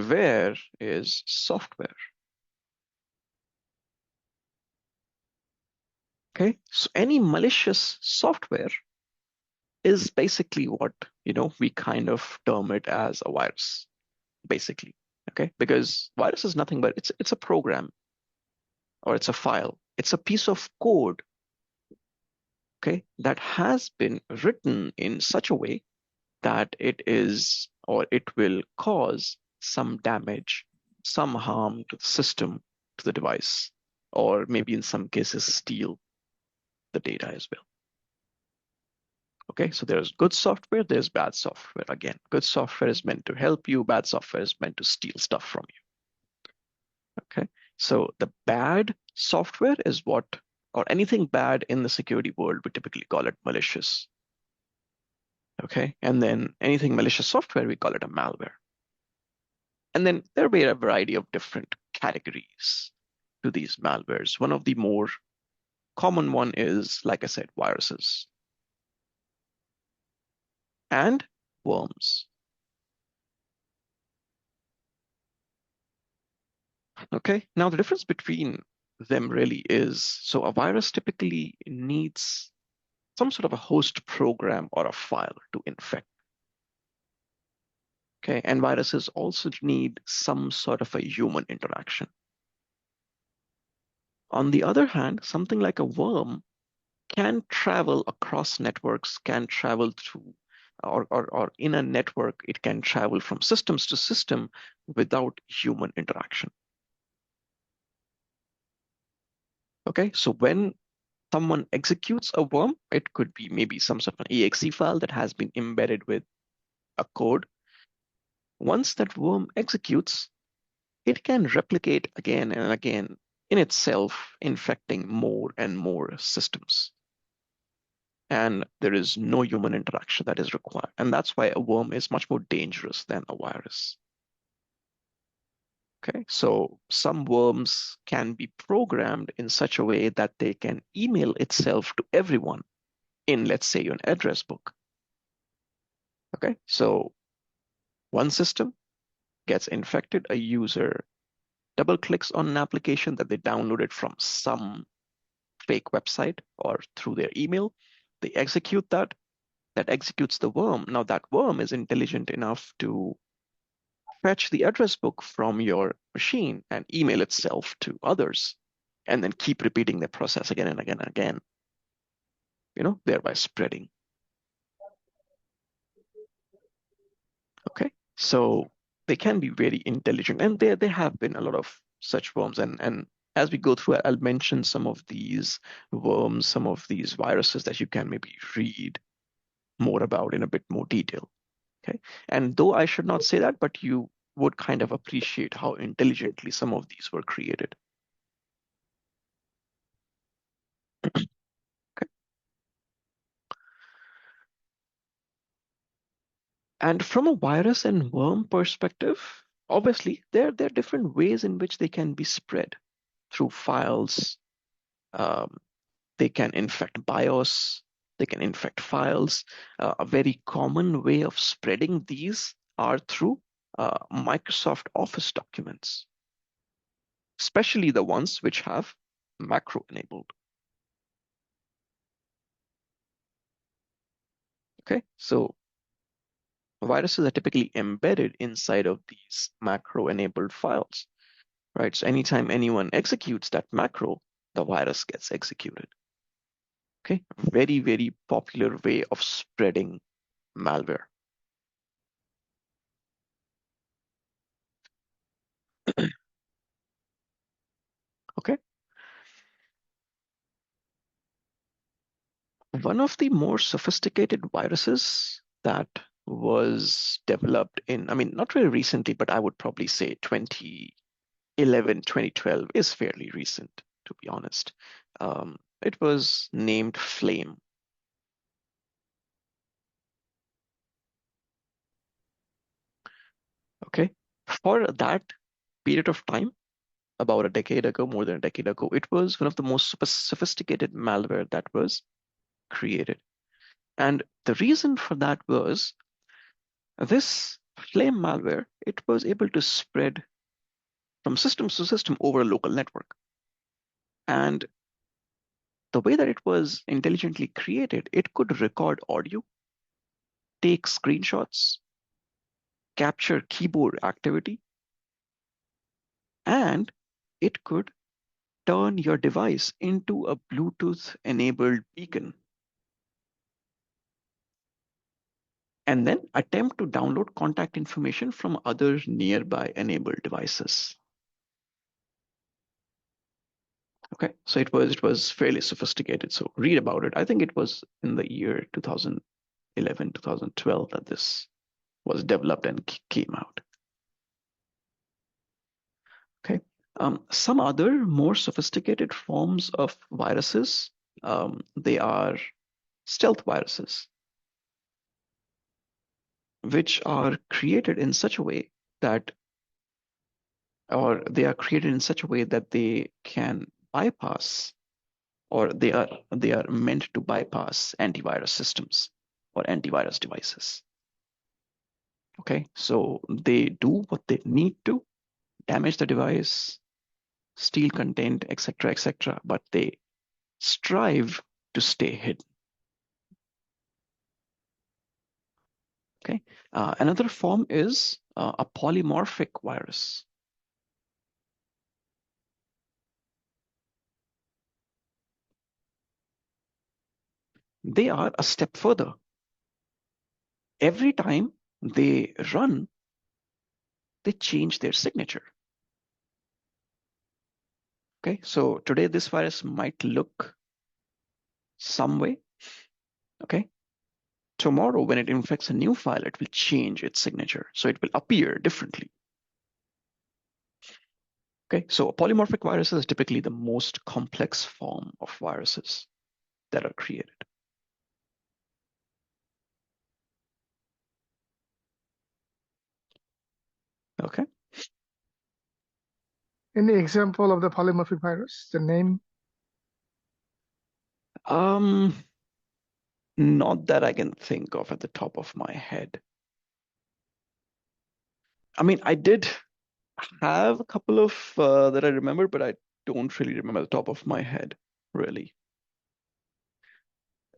Ware is software. Okay, so any malicious software is basically what, we kind of term it as a virus, basically. Okay, because virus is nothing but it's a program or it's a file. It's a piece of code, okay, that has been written in such a way that it is or it will cause some damage, some harm to the system, to the device, or maybe in some cases steal the data as well. Okay, so there's good software, there's bad software. Again, good software is meant to help you, bad software is meant to steal stuff from you. Okay, so the bad software is what, or anything bad in the security world, we typically call it malicious. Okay, and then anything malicious software, we call it a malware. And then there will be a variety of different categories to these malwares. One of the more common one is, like I said, viruses and worms. Okay, now the difference between them really is, so a virus typically needs some sort of a host program or a file to infect. Okay, and viruses also need some sort of a human interaction. On the other hand, something like a worm can travel across networks, can travel through, or in a network, it can travel from systems to system without human interaction. Okay, so when someone executes a worm, it could be maybe some sort of an exe file that has been embedded with a code. Once that worm executes, it can replicate again and again in itself, infecting more and more systems. And there is no human interaction that is required. And that's why a worm is much more dangerous than a virus. Okay, so some worms can be programmed in such a way that they can email itself to everyone in, let's say, an address book. Okay, so one system gets infected, a user double clicks on an application that they downloaded from some fake website or through their email. They execute that, that executes the worm. Now that worm is intelligent enough to fetch the address book from your machine and email itself to others, and then keep repeating the process again and again and again, thereby spreading. Okay, so they can be very intelligent, and there have been a lot of such worms. And as we go through, I'll mention some of these worms, some of these viruses that you can maybe read more about in a bit more detail. Okay, and though I should not say that, but you would kind of appreciate how intelligently some of these were created. Okay. And from a virus and worm perspective, obviously there are different ways in which they can be spread through files. Um, they can infect BIOS, they can infect files. A very common way of spreading these are through Microsoft Office documents, especially the ones which have macro enabled. Okay, so viruses are typically embedded inside of these macro enabled files, right? So anytime anyone executes that macro, the virus gets executed. Okay, very, very popular way of spreading malware. Okay, one of the more sophisticated viruses that was developed in, I mean, not very recently, but I would probably say 2011, 2012 is fairly recent, to be honest. It was named Flame. Okay, for that period of time, about a decade ago, more than a decade ago, it was one of the most sophisticated malware that was created. And the reason for that was this Flame malware, it was able to spread from system to system over a local network. And the way that it was intelligently created, it could record audio, take screenshots, capture keyboard activity, and it could turn your device into a Bluetooth-enabled beacon, and then attempt to download contact information from other nearby enabled devices. Okay, so it was fairly sophisticated. So read about it. I think it was in the year 2011, 2012 that this was developed and came out. Okay, some other more sophisticated forms of viruses, they are stealth viruses, which are created in such a way that, or they are created in such a way that they can bypass, or they are meant to bypass antivirus systems or antivirus devices. Okay, so they do what they need to, damage the device, steal content, etc., but they strive to stay hidden. Okay, another form is a polymorphic virus. They are a step further. Every time they run, they change their signature. Okay, so today this virus might look some way. Okay, tomorrow when it infects a new file, it will change its signature, so it will appear differently. Okay, so polymorphic viruses is typically the most complex form of viruses that are created. Okay. Any example of the polymorphic virus? The name? Not that I can think of at the top of my head. I mean, I did have a couple of that I remember, but I don't really remember the top of my head, really.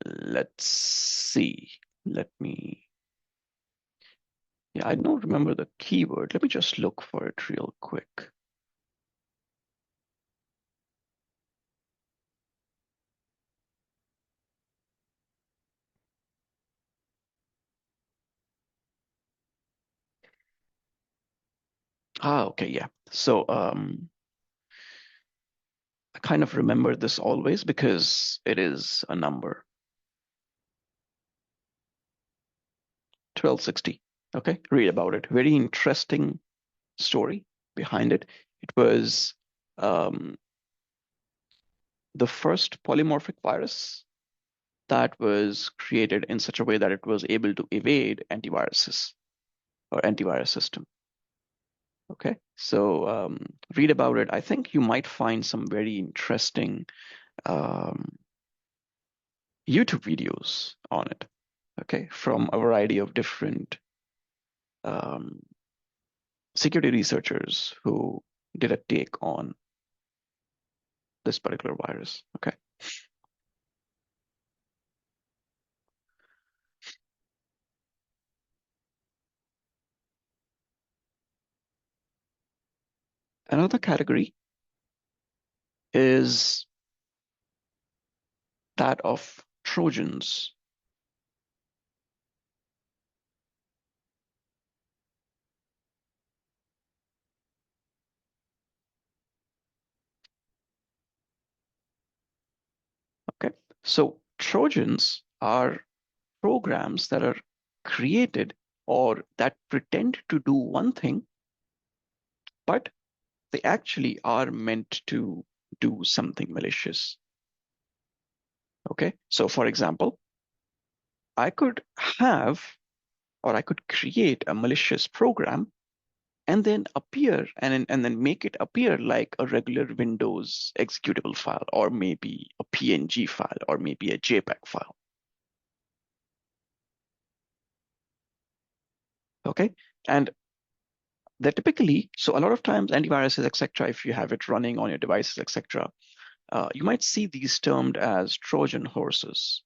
Let's see. Let me. Yeah, I don't remember the keyword. Let me just look for it real quick. Okay, yeah. So I kind of remember this always because it is a number. 1260. Okay, read about it. Very interesting story behind it. It was the first polymorphic virus that was created in such a way that it was able to evade antiviruses or antivirus system. Okay, so read about it. I think you might find some very interesting um, YouTube videos on it. Okay, from a variety of different um, security researchers who did a take on this particular virus. Okay. Another category is that of Trojans. Okay, so Trojans are programs that are created or that pretend to do one thing, but they actually are meant to do something malicious. Okay, so for example, I could have or I could create a malicious program and then make it appear like a regular Windows executable file, or maybe a PNG file, or maybe a JPEG file. Okay, And they're typically, so a lot of times antiviruses, etc., if you have it running on your devices, etc., you might see these termed as Trojan horses.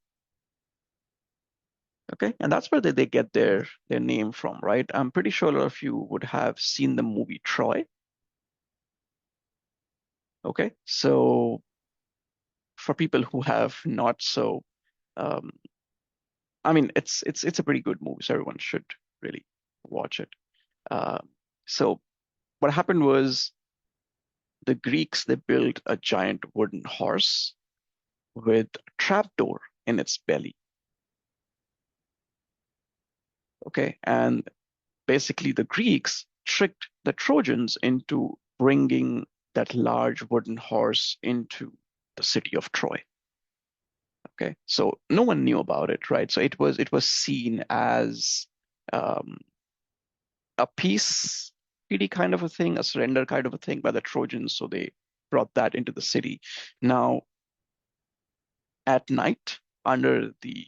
Okay, and that's where they get their name from, right? I'm pretty sure a lot of you would have seen the movie Troy. Okay, so for people who have not, so um, I mean, it's a pretty good movie, so everyone should really watch it. Uh, so what happened was the Greeks, they built a giant wooden horse with a trapdoor in its belly. Okay, and basically the Greeks tricked the Trojans into bringing that large wooden horse into the city of Troy. Okay, so no one knew about it, right? So it was seen as um, a peace treaty kind of a thing, a surrender kind of a thing by the Trojans. So they brought that into the city. Now, at night, under the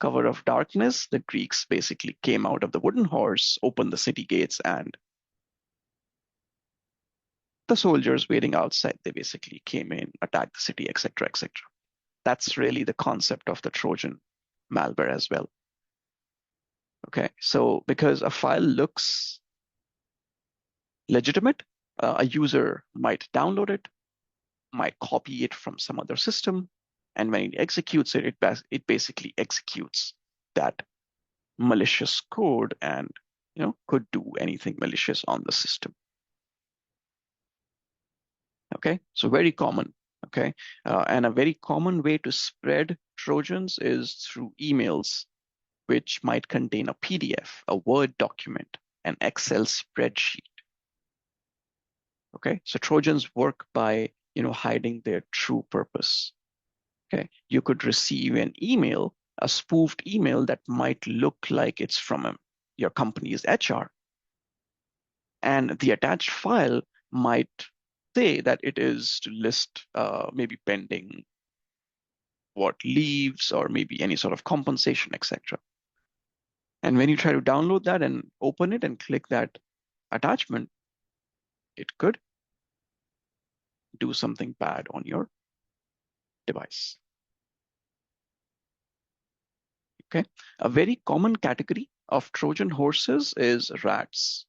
cover of darkness, the Greeks basically came out of the wooden horse, opened the city gates, and the soldiers waiting outside, they basically came in, attacked the city, etc., etc. That's really the concept of the Trojan malware as well. Okay, so because a file looks legitimate, a user might download it, might copy it from some other system, and when it executes it, it basically executes that malicious code and could do anything malicious on the system. Okay, so very common. Okay, and a very common way to spread Trojans is through emails, which might contain a PDF, a Word document, an Excel spreadsheet. Okay, so Trojans work by hiding their true purpose. Okay, you could receive an email, a spoofed email that might look like it's from your company's HR, and the attached file might say that it is to list maybe pending what leaves or maybe any sort of compensation, etc. And when you try to download that and open it and click that attachment, it could do something bad on your device. Okay. A very common category of Trojan horses is rats,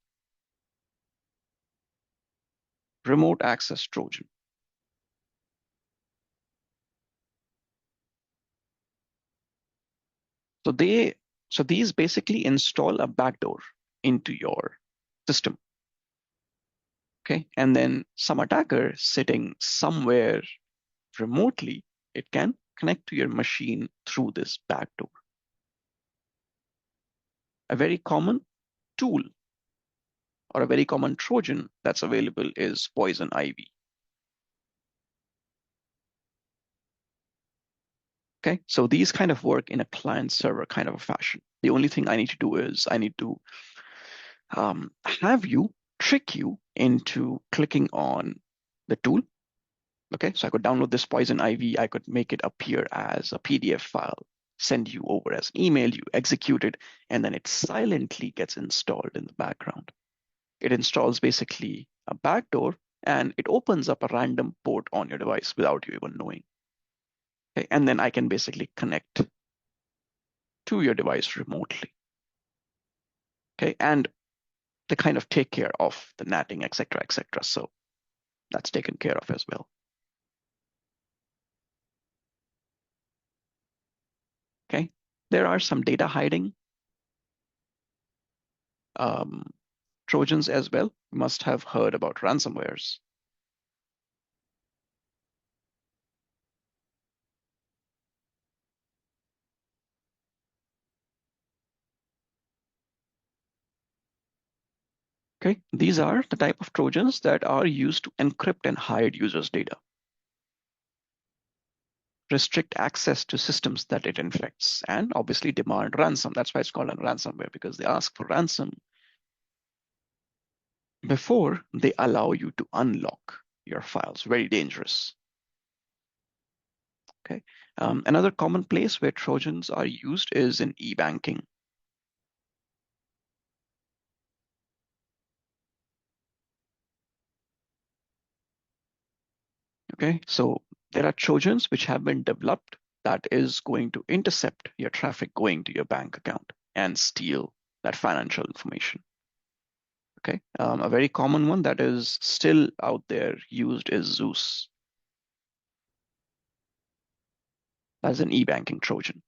remote access Trojan. So these basically install a backdoor into your system. Okay. And then some attacker sitting somewhere remotely, it can connect to your machine through this backdoor. A very common tool or a very common Trojan that's available is poison ivy. Okay, so these kind of work in a client server kind of a fashion. The only thing I need to do is I need to have you trick you into clicking on the tool. Okay, so I could download this poison ivy, I could make it appear as a PDF file, send you over as an email, you execute it, and then it silently gets installed in the background. It installs basically a backdoor and it opens up a random port on your device without you even knowing. Okay, and then I can basically connect to your device remotely. Okay, and they kind of take care of the natting, etc., etc. So that's taken care of as well. Okay, there are some data hiding um, Trojans as well. You must have heard about ransomwares. Okay, these are the type of Trojans that are used to encrypt and hide users' data, restrict access to systems that it infects, and obviously demand ransom. That's why it's called a ransomware, because they ask for ransom before they allow you to unlock your files. Very dangerous. Okay. Another common place where Trojans are used is in e-banking. Okay, so there are Trojans which have been developed that is going to intercept your traffic going to your bank account and steal that financial information. Okay, a very common one that is still out there used is Zeus as an e-banking Trojan.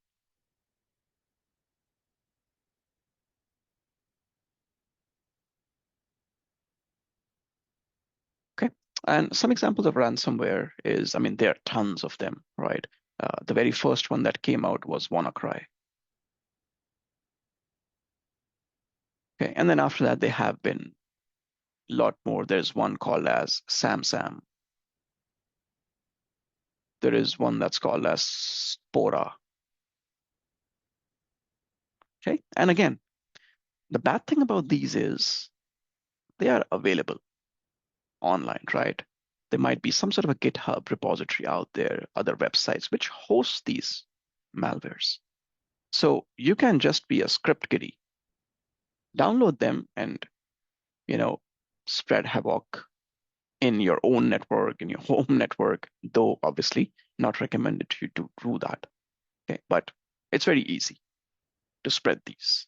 Okay, and some examples of ransomware is, I mean, there are tons of them, right? The very first one that came out was WannaCry. Okay, and then after that, there have been a lot more. There's one called as SamSam. There is one that's called as Spora. Okay, and again, the bad thing about these is they are available online, right? There might be some sort of a GitHub repository out there, other websites which host these malwares. So you can just be a script kiddie, download them and, you know, spread havoc in your own network, in your home network, though obviously not recommended you to do that. Okay, but it's very easy to spread these.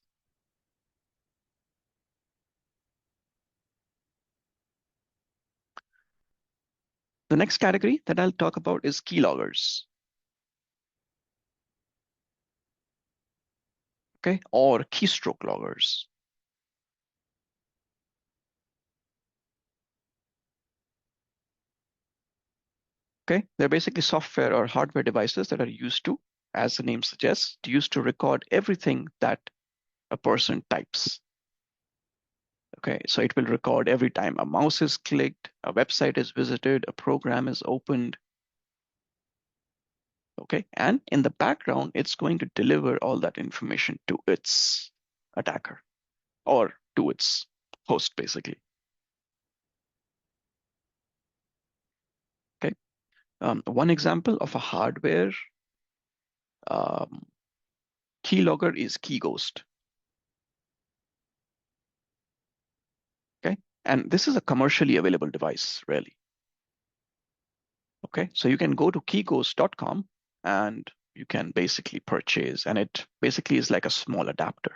The next category that I'll talk about is keyloggers, okay, or keystroke loggers. Okay, they're basically software or hardware devices that are used to, as the name suggests, used to record everything that a person types. Okay, so it will record every time a mouse is clicked, a website is visited, a program is opened. Okay, and in the background, it's going to deliver all that information to its attacker or to its host, basically. Okay, one example of a hardware um, keylogger is KeyGhost. Okay, and this is a commercially available device, really. Okay, so you can go to keyghost.com and you can basically purchase, and it basically is like a small adapter.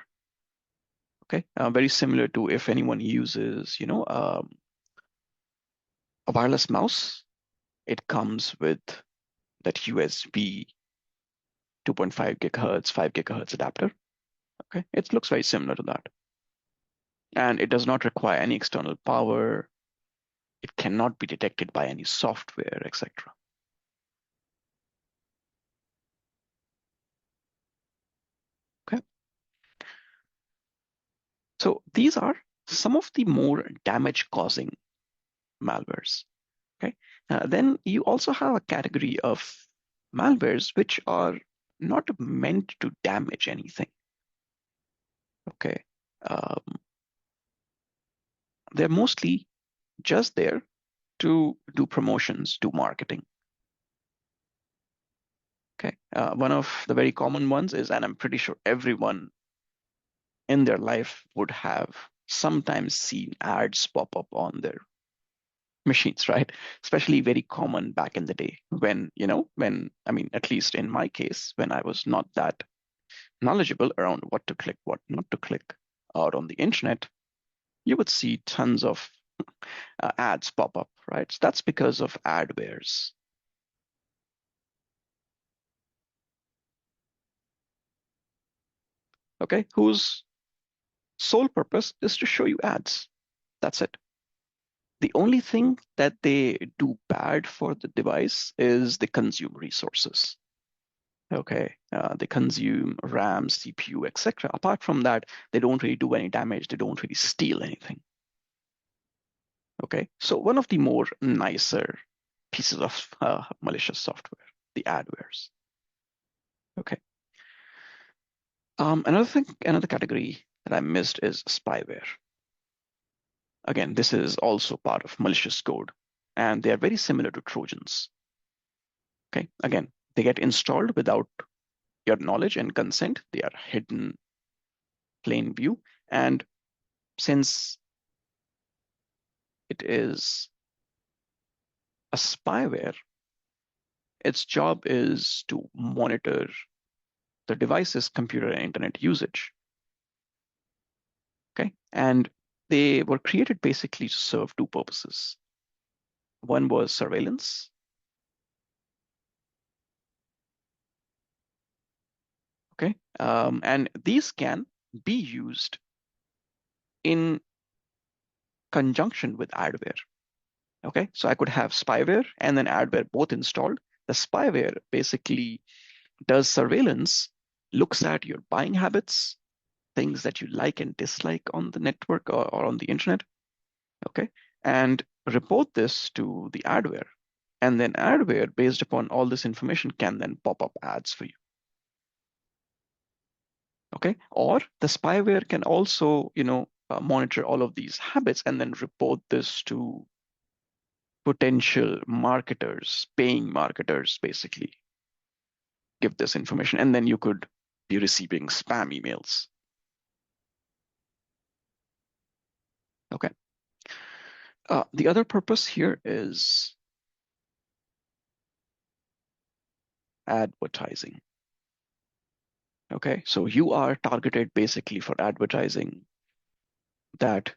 Okay, very similar to if anyone uses, a wireless mouse, it comes with that USB 2.5 gigahertz, 5 gigahertz adapter. Okay, it looks very similar to that. And it does not require any external power. It cannot be detected by any software, etc. Okay, so these are some of the more damage-causing malwares. Okay, then you also have a category of malwares which are not meant to damage anything. Okay, um, they're mostly just there to do promotions, do marketing. Okay, one of the very common ones is, and I'm pretty sure everyone in their life would have sometimes seen ads pop up on their machines, right? Especially very common back in the day when, I mean, at least in my case, when I was not that knowledgeable around what to click, what not to click out on the internet, you would see tons of ads pop up, right? So that's because of adwares. Okay, whose sole purpose is to show you ads. That's it. The only thing that they do bad for the device is they consume resources. Okay, they consume RAM, CPU, etc. Apart from that, they don't really do any damage. They don't really steal anything. Okay, so one of the more nicer pieces of malicious software, the adwares. Okay, another category that I missed is spyware. Again, this is also part of malicious code, and they are very similar to Trojans. Okay, again, they get installed without your knowledge and consent. They are hidden plain view, and since it is a spyware, its job is to monitor the device's computer and internet usage. Okay, and they were created basically to serve two purposes. One was surveillance. Okay, and these can be used in conjunction with adware. Okay, so I could have spyware and then adware both installed. The spyware basically does surveillance, looks at your buying habits, things that you like and dislike on the network or on the internet. Okay, and report this to the adware. And then adware, based upon all this information, can then pop up ads for you. Okay, or the spyware can also, monitor all of these habits and then report this to potential marketers, paying marketers, basically give this information, and then you could be receiving spam emails. Okay. The other purpose here is advertising. Okay, so you are targeted basically for advertising that,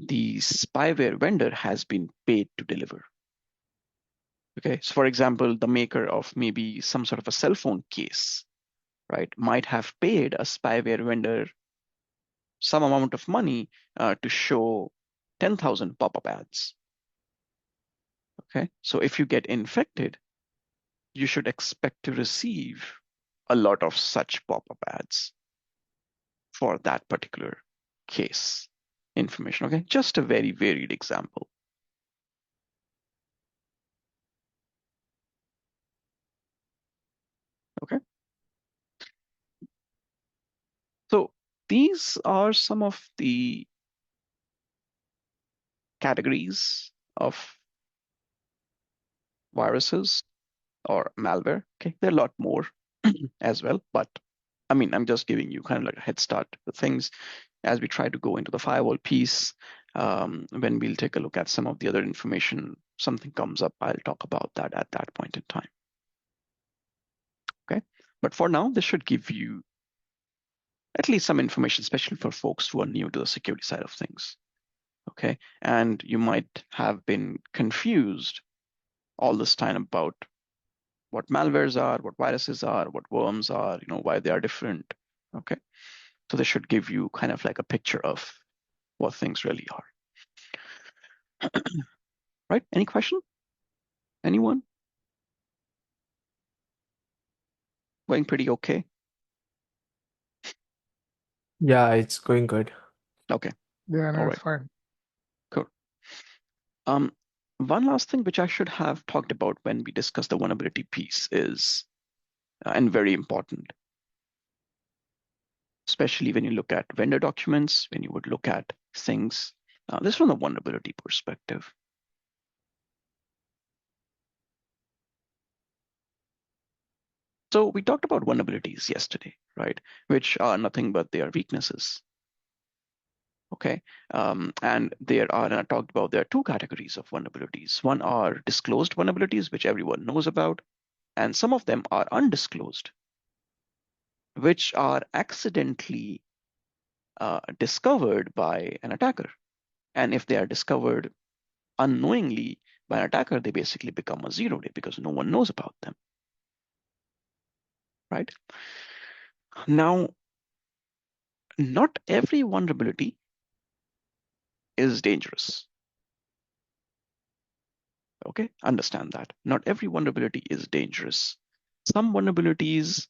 the spyware vendor has been paid to deliver. Okay, so for example, the maker of maybe some sort of a cell phone case, right, might have paid a spyware vendor some amount of money to show 10,000 pop-up ads. Okay, so if you get infected, you should expect to receive a lot of such pop-up ads for that particular case information. Okay, just a very varied example. Okay, so these are some of the categories of viruses or malware. Okay, there are a lot more as well, but I mean, I'm just giving you kind of like a head start to things as we try to go into the firewall piece. When we'll take a look at some of the other information, something comes up, I'll talk about that at that point in time. Okay, but for now, this should give you at least some information, especially for folks who are new to the security side of things. Okay, and you might have been confused all this time about what malwares are, what viruses are, what worms are, why they are different. Okay, so this should give you kind of like a picture of what things really are. Right? Any question? Anyone? Going pretty okay? Yeah, it's going good. Okay. Yeah, no, All it's right. fine. Cool. One last thing which I should have talked about when we discuss the vulnerability piece is, and very important, especially when you look at vendor documents, when you would look at things, this from the vulnerability perspective. So we talked about vulnerabilities yesterday, right? Which are nothing but they are weaknesses. Okay, and and I talked about there are two categories of vulnerabilities. One are disclosed vulnerabilities, which everyone knows about, and some of them are undisclosed, which are accidentally discovered by an attacker. And if they are discovered unknowingly by an attacker, they basically become a 0-day because no one knows about them, right? Now, not every vulnerability is dangerous. Okay, understand that. Not every vulnerability is dangerous. Some vulnerabilities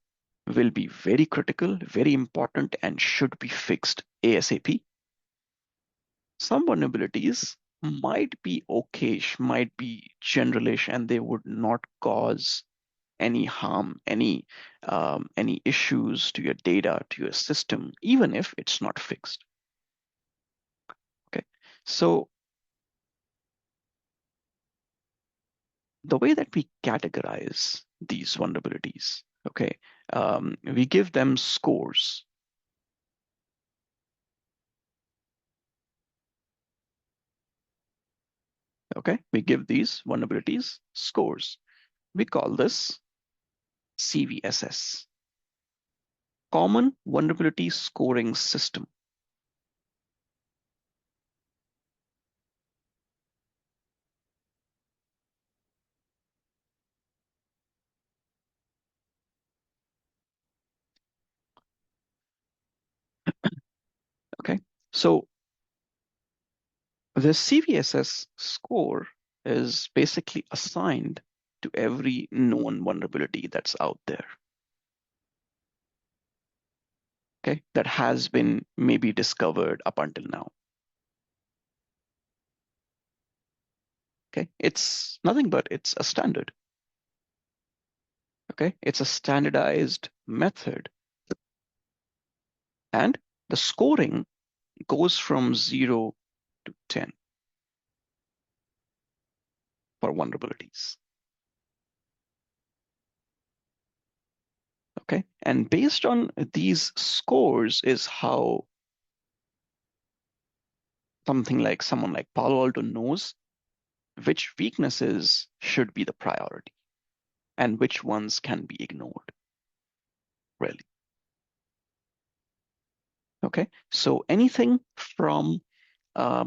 will be very critical, very important, and should be fixed ASAP. Some vulnerabilities might be okayish, might be generalish, and they would not cause any harm, any issues to your data, to your system, even if it's not fixed. Okay, so the way that we categorize these vulnerabilities, okay, we give them scores. Okay, we give these vulnerabilities scores. We call this CVSS, Common Vulnerability Scoring System. Okay, so the CVSS score is basically assigned to every known vulnerability that's out there. Okay, that has been maybe discovered up until now. Okay, it's nothing but it's a standard. Okay, it's a standardized method. And the scoring goes from 0 to 10 for vulnerabilities. Okay, and based on these scores is how someone like Palo Alto knows which weaknesses should be the priority and which ones can be ignored, really. Okay, so anything from a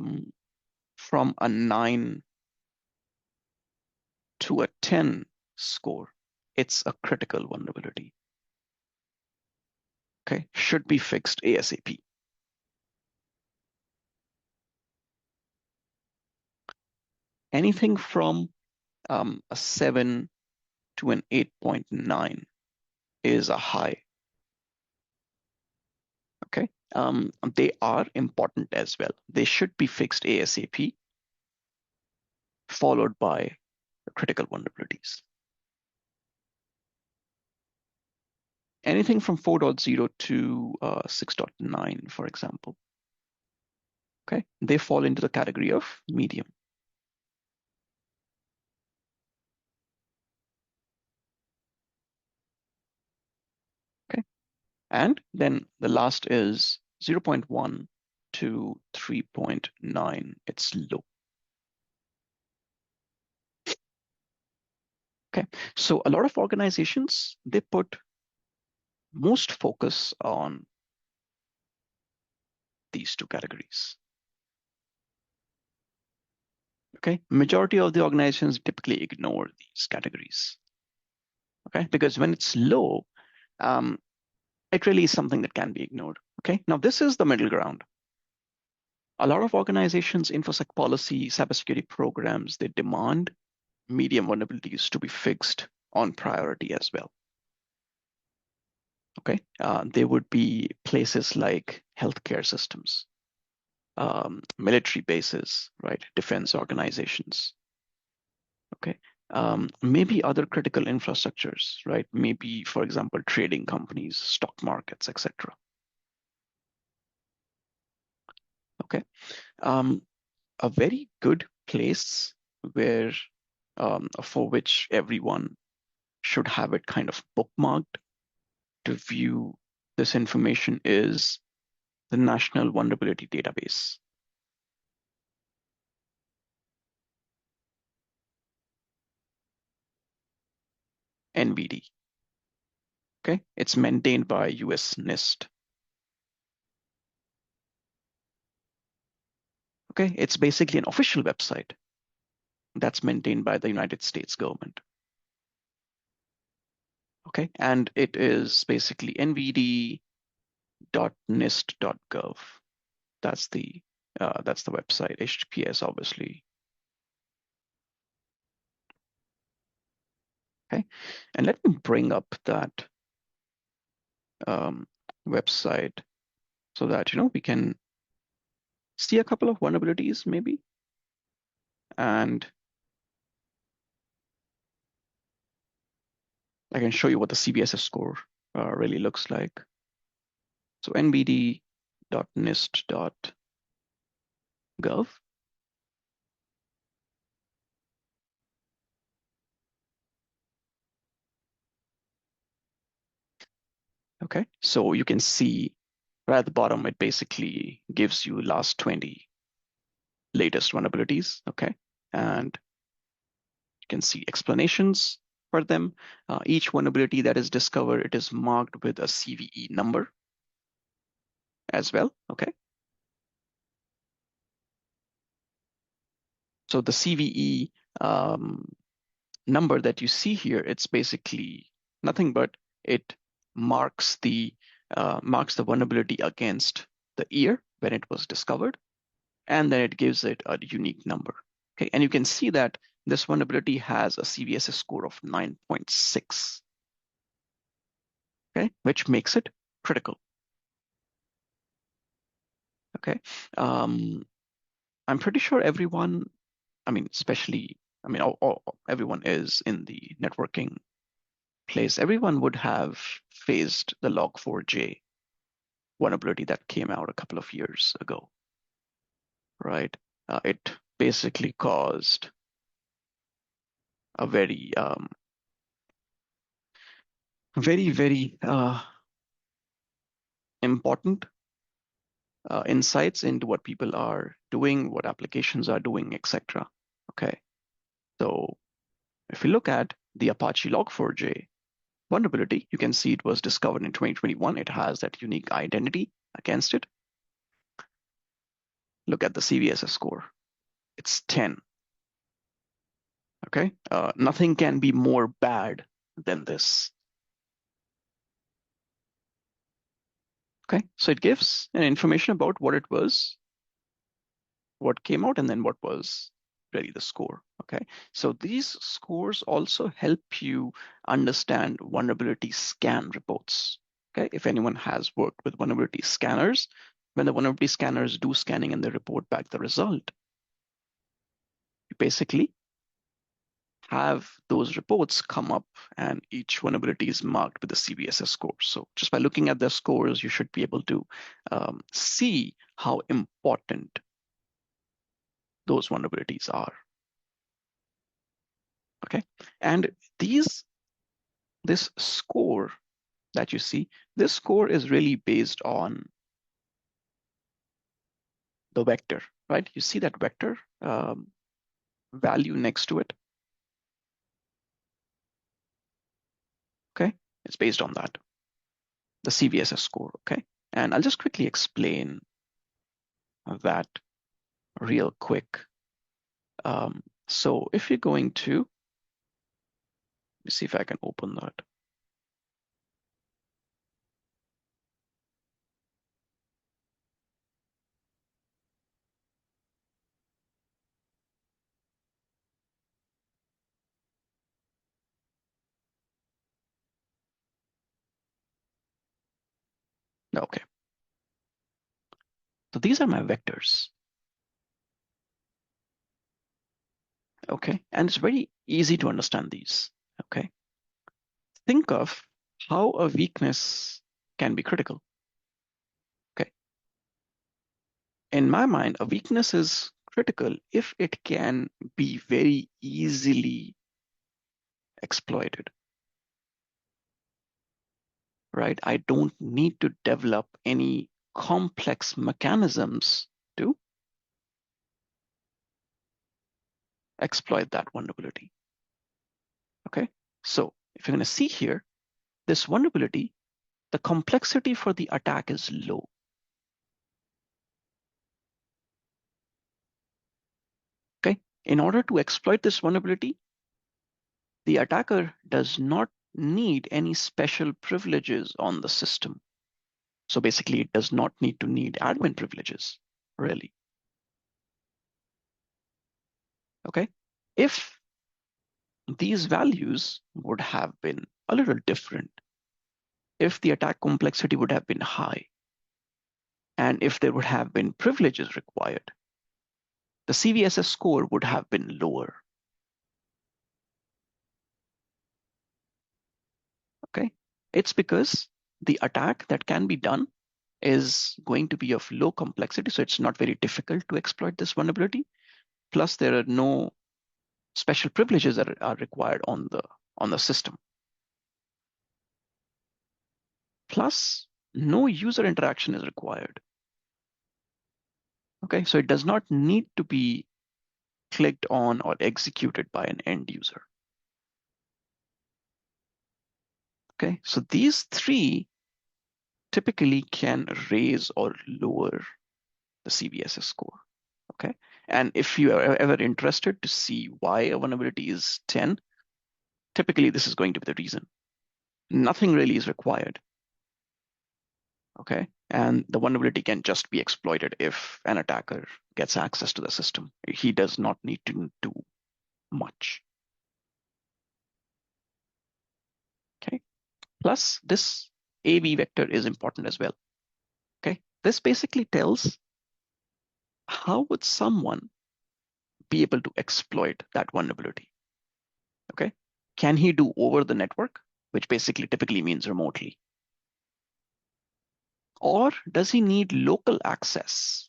9 to a 10 score, it's a critical vulnerability. Okay, should be fixed ASAP. Anything from a 7 to an 8.9 is a high. Okay, they are important as well. They should be fixed ASAP, followed by critical vulnerabilities. Anything from 4.0 to 6.9, for example. Okay, they fall into the category of medium. Okay, and then the last is 0.1 to 3.9. It's low. Okay, so a lot of organizations, they put most focus on these two categories. Okay, majority of the organizations typically ignore these categories. Okay, because when it's low, it really is something that can be ignored. Okay, now this is the middle ground. A lot of organizations, InfoSec policy, cybersecurity programs, they demand medium vulnerabilities to be fixed on priority as well. Okay, there would be places like healthcare systems, military bases, right? Defense organizations. Okay, maybe other critical infrastructures, right? Maybe, for example, trading companies, stock markets, etc. Okay, a very good place where for which everyone should have it kind of bookmarked to view this information is the National Vulnerability Database. NVD. Okay, it's maintained by US NIST. Okay, it's basically an official website that's maintained by the United States government. Okay, and it is basically nvd.nist.gov. That's the website. HTTPS, obviously. Okay, and let me bring up that website so that we can see a couple of vulnerabilities maybe, and I can show you what the CVSS score really looks like. So nvd.nist.gov. Okay, so you can see right at the bottom, it basically gives you last 20 latest vulnerabilities. Okay, and you can see explanations, for them. Each vulnerability that is discovered, it is marked with a CVE number as well, okay? So the CVE number that you see here, it's basically nothing but it marks the vulnerability against the year when it was discovered, and then it gives it a unique number. Okay, and you can see that this vulnerability has a CVSS score of 9.6. Okay, which makes it critical. Okay, I'm pretty sure everyone, especially, everyone is in the networking place. Everyone would have faced the Log4j vulnerability that came out a couple of years ago, right? It basically caused a very, very important insights into what people are doing, what applications are doing, etc. Okay, so if we look at the Apache Log4j vulnerability, you can see it was discovered in 2021. It has that unique identity against it. Look at the CVSS score. It's 10. Okay, nothing can be more bad than this. Okay, so it gives an information about what it was, what came out, and then what was really the score. Okay, so these scores also help you understand vulnerability scan reports. Okay, if anyone has worked with vulnerability scanners, when the vulnerability scanners do scanning and they report back the result, you basically have those reports come up and each vulnerability is marked with a CVSS score. So just by looking at their scores, you should be able to see how important those vulnerabilities are. Okay, and this score that you see, this score is really based on the vector, right? You see that vector value next to it. Okay, it's based on that, the CVSS score. Okay, and I'll just quickly explain that real quick. So if you're going to, let me see if I can open that. Okay, so these are my vectors. Okay, and it's very easy to understand these. Okay, think of how a weakness can be critical. Okay, in my mind, a weakness is critical if it can be very easily exploited, right? I don't need to develop any complex mechanisms to exploit that vulnerability. Okay, so if you're going to see here, this vulnerability, the complexity for the attack is low. Okay, in order to exploit this vulnerability, the attacker does not need any special privileges on the system. So basically, it does not need admin privileges, really. Okay, if these values would have been a little different, if the attack complexity would have been high, and if there would have been privileges required, the CVSS score would have been lower. Okay, it's because the attack that can be done is going to be of low complexity, so it's not very difficult to exploit this vulnerability. Plus, there are no special privileges that are required on the system. Plus, no user interaction is required. Okay, so it does not need to be clicked on or executed by an end user. Okay, so these three typically can raise or lower the CVSS score. Okay, and if you are ever interested to see why a vulnerability is 10, typically this is going to be the reason. Nothing really is required. Okay, and the vulnerability can just be exploited if an attacker gets access to the system. He does not need to do much. Okay, plus this AV vector is important as well. Okay, this basically tells how would someone be able to exploit that vulnerability. Okay, can he do over the network, which basically typically means remotely? Or does he need local access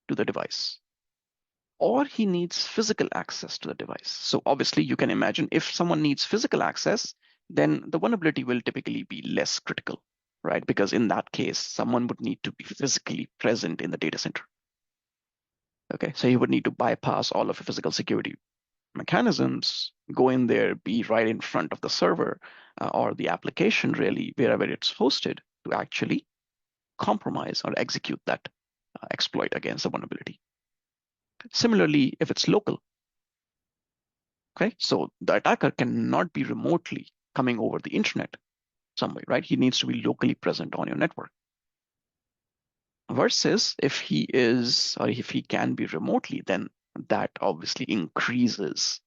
to the device? Or he needs physical access to the device. So obviously you can imagine if someone needs physical access, then the vulnerability will typically be less critical, right? Because in that case, someone would need to be physically present in the data center. Okay, so he would need to bypass all of the physical security mechanisms, go in there, be right in front of the server or the application really, wherever it's hosted, to actually compromise or execute that exploit against the vulnerability. Similarly, if it's local, okay, so the attacker cannot be remotely coming over the internet some way, right? He needs to be locally present on your network. Versus if he is, or if he can be remotely, then that obviously increases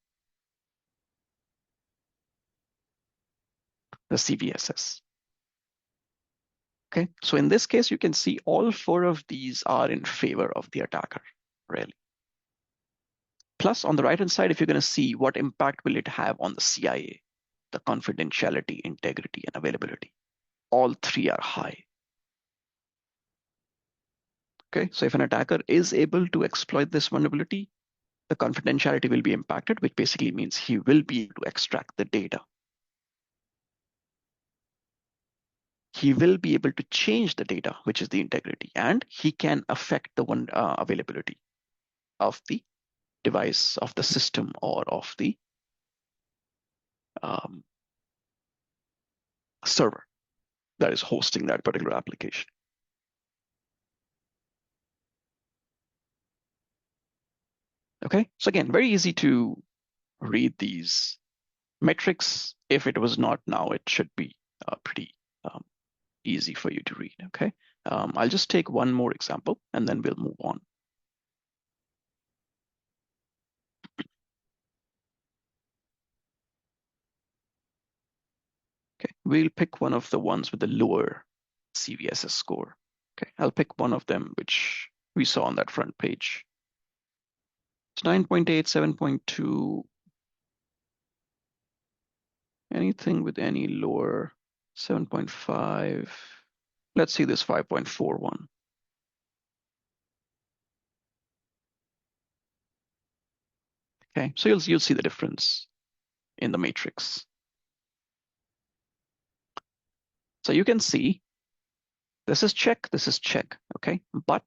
the CVSS. Okay, so in this case, you can see all four of these are in favor of the attacker, really. Plus, on the right-hand side, if you're going to see what impact will it have on the CIA, the confidentiality, integrity, and availability, all three are high. Okay, so if an attacker is able to exploit this vulnerability, the confidentiality will be impacted, which basically means he will be able to extract the data. He will be able to change the data, which is the integrity, and he can affect the availability of the device, of the system, or of the server that is hosting that particular application. Okay, so again, very easy to read these metrics. If it was not now, it should be pretty easy for you to read. Okay, I'll just take one more example and then we'll move on. Okay, we'll pick one of the ones with the lower CVSS score. Okay, I'll pick one of them which we saw on that front page. It's 9.8, 7.2, anything with any lower, 7.5. Let's see this 5.41. Okay, so you'll see the difference in the matrix. So you can see this is check, okay? But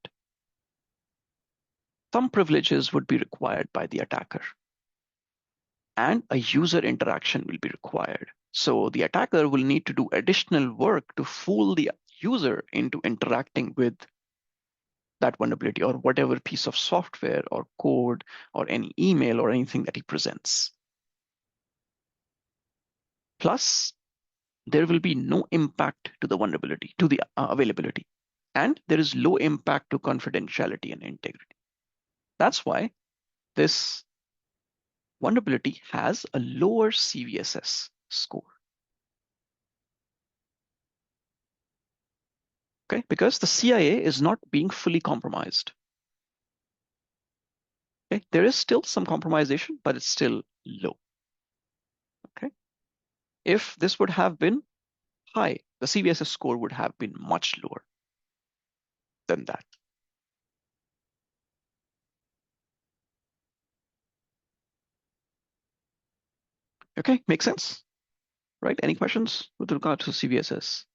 some privileges would be required by the attacker and a user interaction will be required. So the attacker will need to do additional work to fool the user into interacting with that vulnerability or whatever piece of software or code or any email or anything that he presents. Plus, there will be no impact to the vulnerability, to the availability. And there is low impact to confidentiality and integrity. That's why this vulnerability has a lower CVSS score. Okay, because the CIA is not being fully compromised. Okay, there is still some compromisation, but it's still low. Okay, if this would have been high, the CVSS score would have been much lower than that. Okay, makes sense, right? Any questions with regard to CVSS?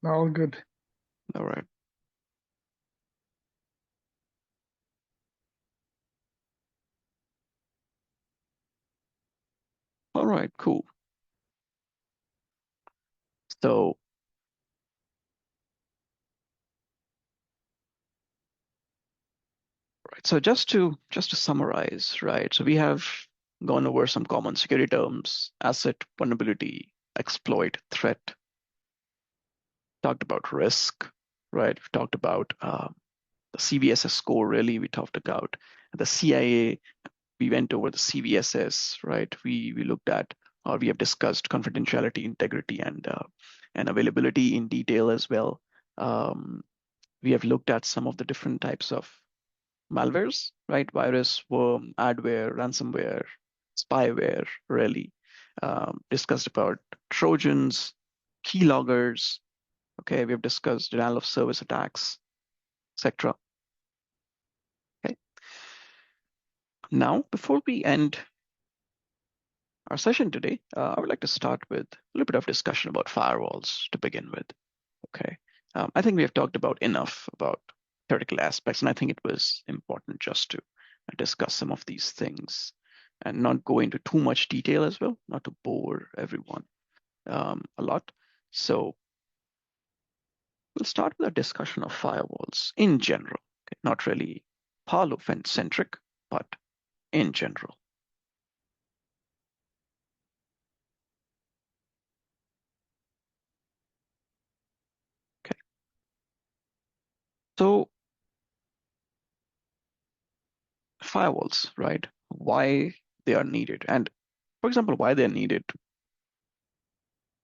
All good. All right. All right, cool. So, right. So just to summarize, right? So we have gone over some common security terms: asset, vulnerability, exploit, threat. Talked about risk, right? We talked about the CVSS score. Really, we talked about the CIA. We went over the CVSS, right? We looked at, or we have discussed confidentiality, integrity, and availability in detail as well. Um, we have looked at some of the different types of malwares, right? Virus, worm, adware, ransomware, spyware, really. Discussed about Trojans, keyloggers. Okay, we have discussed denial of service attacks, etc. Okay. Now, before we end our session today, I would like to start with a little bit of discussion about firewalls to begin with. Okay. I think we have talked about enough about theoretical aspects, and I think it was important just to discuss some of these things and not go into too much detail as well, not to bore everyone a lot. So we'll start with a discussion of firewalls in general, okay? Not really Palo centric, but in general. Okay. So firewalls, right? Why they are needed, and for example, why they're needed,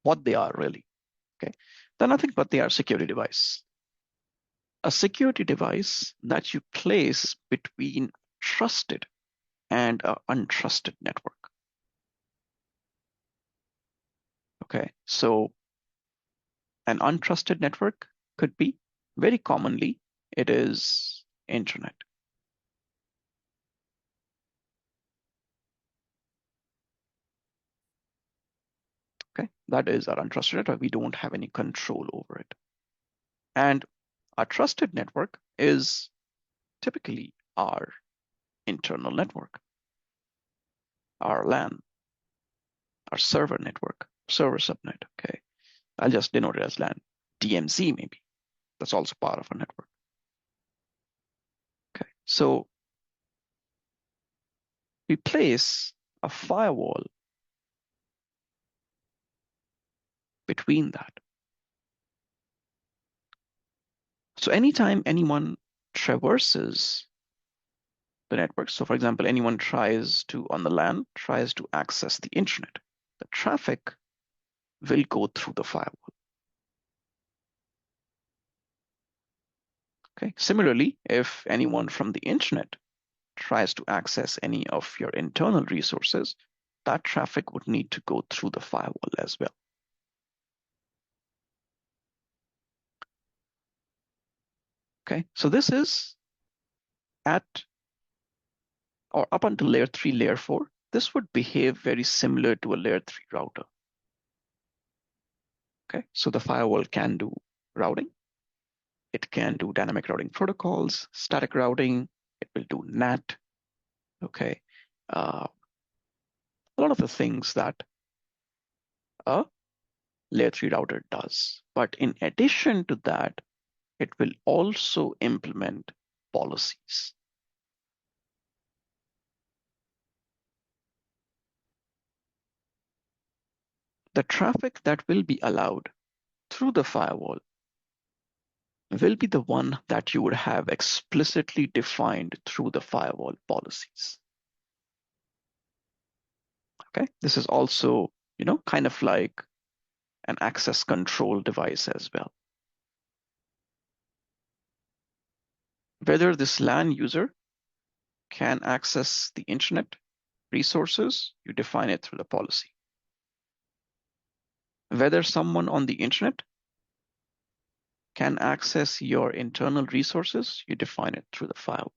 what they are really. Okay, they're nothing but they are security device. A security device that you place between trusted and an untrusted network. Okay, so an untrusted network could be, very commonly, it is internet. Okay, that is our untrusted network. We don't have any control over it. And a trusted network is typically our internal network, our LAN, our server network, server subnet. Okay, I'll just denote it as LAN. DMZ maybe. That's also part of a network. Okay, so we place a firewall between that. So anytime anyone traverses the network, so for example, anyone tries to, on the LAN, tries to access the internet, the traffic will go through the firewall. Okay. Similarly, if anyone from the internet tries to access any of your internal resources, that traffic would need to go through the firewall as well. Okay, so this is at or up until layer 3, layer 4, this would behave very similar to a layer 3 router. Okay, so the firewall can do routing. It can do dynamic routing protocols, static routing. It will do NAT. Okay, a lot of the things that a layer 3 router does. But in addition to that, it will also implement policies. The traffic that will be allowed through the firewall will be the one that you would have explicitly defined through the firewall policies. Okay, this is also, kind of like an access control device as well. Whether this LAN user can access the internet resources, you define it through the policy. Whether someone on the internet can access your internal resources, you define it through the firewall.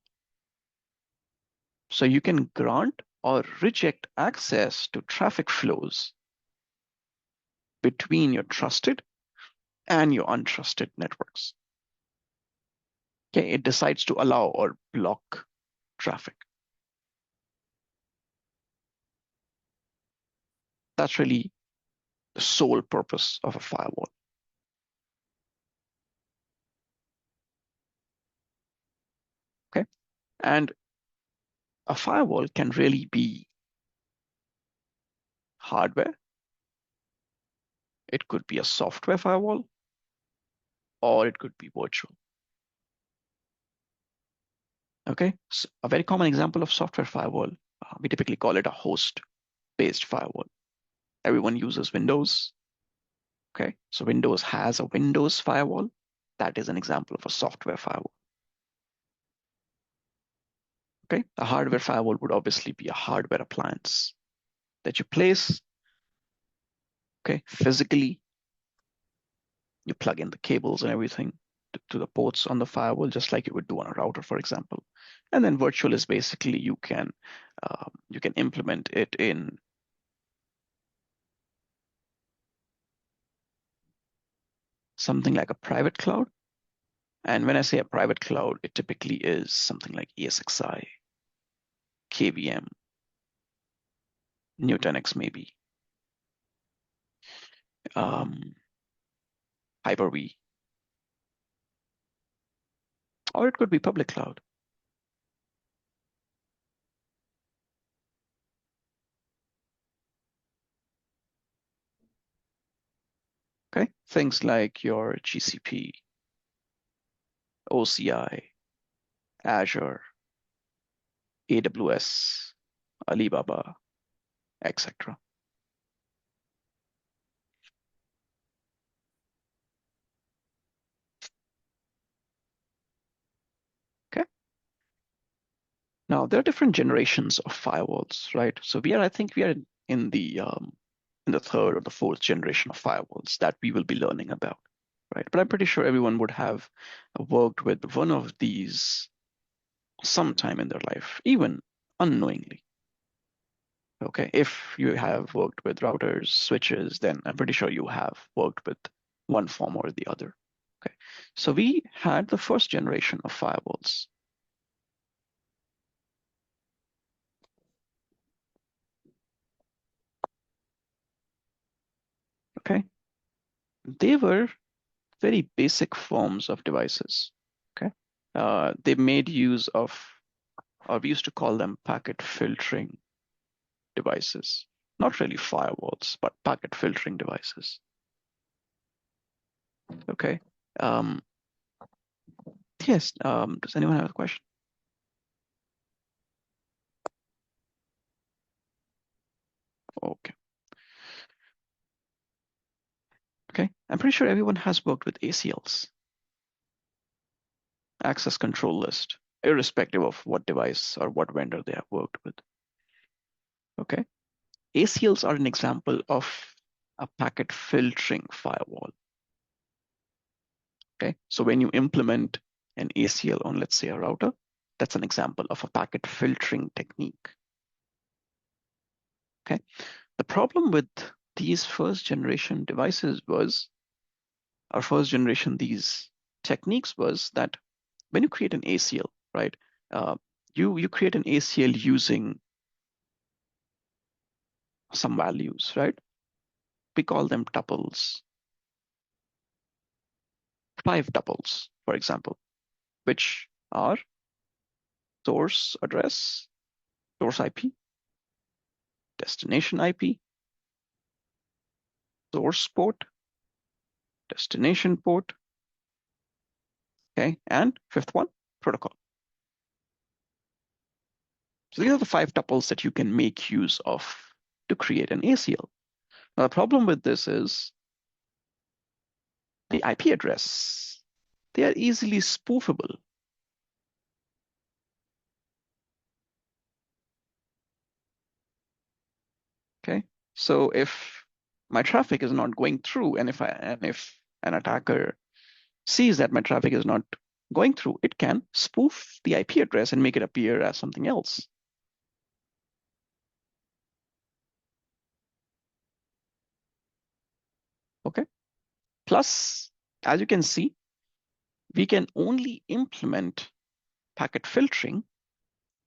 So you can grant or reject access to traffic flows between your trusted and your untrusted networks. Okay, it decides to allow or block traffic. That's really the sole purpose of a firewall. Okay. And a firewall can really be hardware. It could be a software firewall, or it could be virtual. Okay. So a very common example of software firewall, we typically call it a host-based firewall. Everyone uses Windows. Okay. So Windows has a Windows firewall. That is an example of a software firewall. Okay. A hardware firewall would obviously be a hardware appliance that you place, okay, physically. You plug in the cables and everything to the ports on the firewall, just like you would do on a router, for example. And then virtual is basically you can implement it in something like a private cloud. And when I say a private cloud, it typically is something like ESXi, KVM, Nutanix maybe, Hyper-V, or it could be public cloud. Okay, things like your GCP, OCI, Azure, AWS, Alibaba, etc. Okay. Now there are different generations of firewalls, right? So I think we are in the third or the fourth generation of firewalls that we will be learning about, right? But I'm pretty sure everyone would have worked with one of these sometime in their life, even unknowingly. Okay, if you have worked with routers, switches, then I'm pretty sure you have worked with one form or the other. Okay, so we had the first generation of firewalls. Okay, they were very basic forms of devices. Okay, they made use of, or we used to call them packet filtering devices. Not really firewalls, but packet filtering devices. Okay. Um, yes. Does anyone have a question? Okay. Okay. I'm pretty sure everyone has worked with ACLs, access control list, irrespective of what device or what vendor they have worked with. Okay. ACLs are an example of a packet filtering firewall. Okay. So when you implement an ACL on, let's say, a router, that's an example of a packet filtering technique. Okay. The problem with these first generation devices was, or first generation these techniques was that when you create an ACL, right, you create an ACL using some values, right? We call them tuples, 5 tuples, for example, which are source address, source IP, destination IP, source port, destination port, okay, and fifth one, protocol. So these are the 5 tuples that you can make use of to create an ACL. Now, the problem with this is the IP address. They are easily spoofable. Okay, so if my traffic is not going through, and if an attacker sees that my traffic is not going through, it can spoof the IP address and make it appear as something else. Okay. Plus, as you can see, we can only implement packet filtering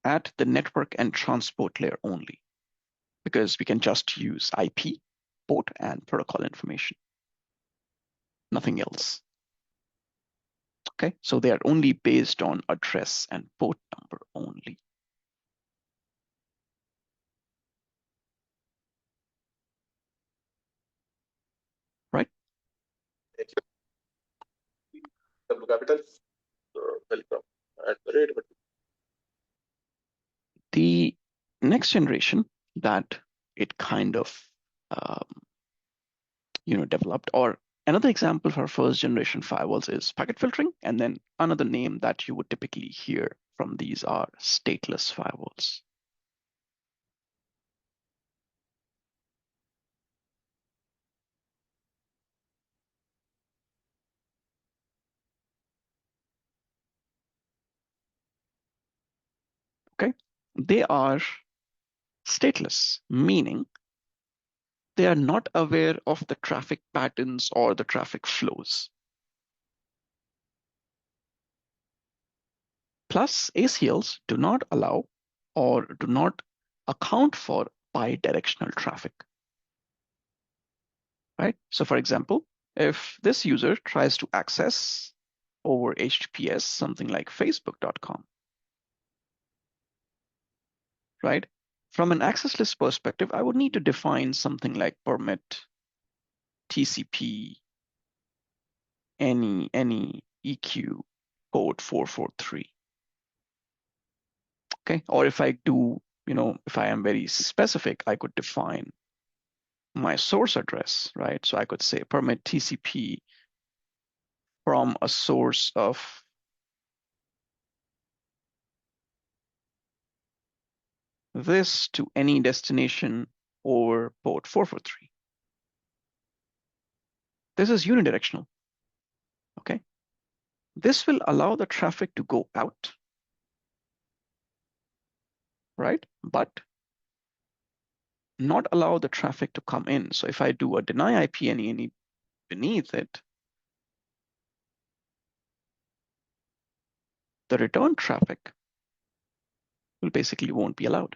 at the network and transport layer only. because we can just use IP, port, and protocol information, nothing else. Okay, so they are only based on address and port number only. Right? Thank you. W capital. Welcome. At the rate, but The next generation that it kind of developed, or another example for first generation firewalls is packet filtering, and then another name that you would typically hear from these are stateless firewalls. Okay, they are stateless, meaning they are not aware of the traffic patterns or the traffic flows. Plus, ACLs do not allow or do not account for bidirectional traffic, right? So for example, if this user tries to access over HTTPS something like facebook.com, right? From an access list perspective, I would need to define something like permit TCP any EQ code 443. Okay, or if I do, if I am very specific, I could define my source address, right? So I could say permit TCP from a source of this to any destination over port 443. This is unidirectional, okay? This will allow the traffic to go out, right? But not allow the traffic to come in. So if I do a deny IP any beneath it, the return traffic will basically won't be allowed.